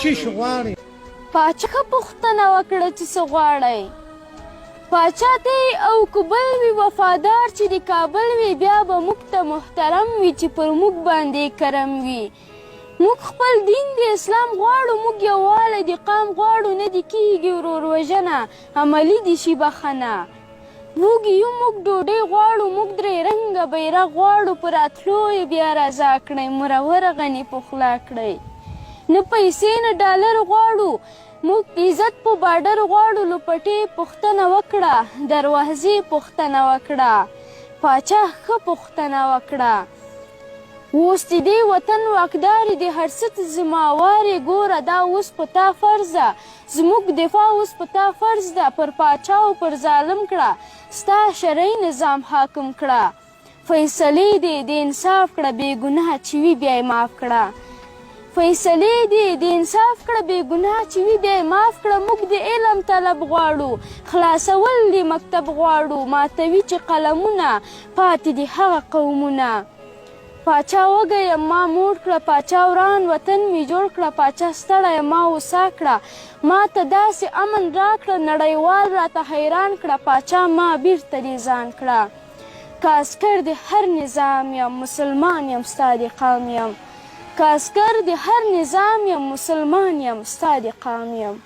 څه غواړئ؟ پاچا پوښتنه وکړه چې څه غواړئ؟ پاچا ته او که بل وي وفادار چې د کابل وي بیا به موږ ته محترم وي چې پر موږ باندې کرم وي. موږ خپل دین د اسلام غواړو، موږ یووالی د قام غواړو، نه دې کیږي ورور وژنه، عملي دې شي بخښنه. موږ یو موږ ډوډۍ غواړو، موږ درې رنګه بیرغ غواړو، په راتلو یې بیا رضا کړئ، مرور غني پخلا کړئ. نه پیسې نه ډالر غواړو، موږ عزت په باډر غواړو. لوپټې پوښتنه وکړه، دروازې پوښتنه وکړه، پاچا ښه پوښتنه وکړه. اوس د دې وطن واکدارې د هر څه ذمهوارې، ګوره دا اوس په تا فرض ده، زموږ دفاع اوس په تا فرض ده. پر پاچا او پر ظالم کړه ستا شرعي نظام حاکم کړه. فیصلې دې د انصاف کړه، بې ګناه چې وي بیا یې معاف کړه. فیصلې دې د انصاف کړه، بې ګناه چې وي بیا یې معاف کړه. موږ د علم طلب غواړو، خلاصول د مکتب غواړو، ماتوي چې قلمونه پاتې دي هغه قومونه. پاچا وږی یم ما موړ کړه، پاچا وران وطن مې جوړ کړه، پاچا ستړی یم ما هوسا کړه. ما ته داسې امن راکړه، نړیوال راته حیران کړه، پاچا ما بیرته دې ځان کړه. که عسکر د هر نظام یم مسلمان یم ستا د قام یم، که عسکر د هر نظام یم مسلمان یم ستا د قام یم.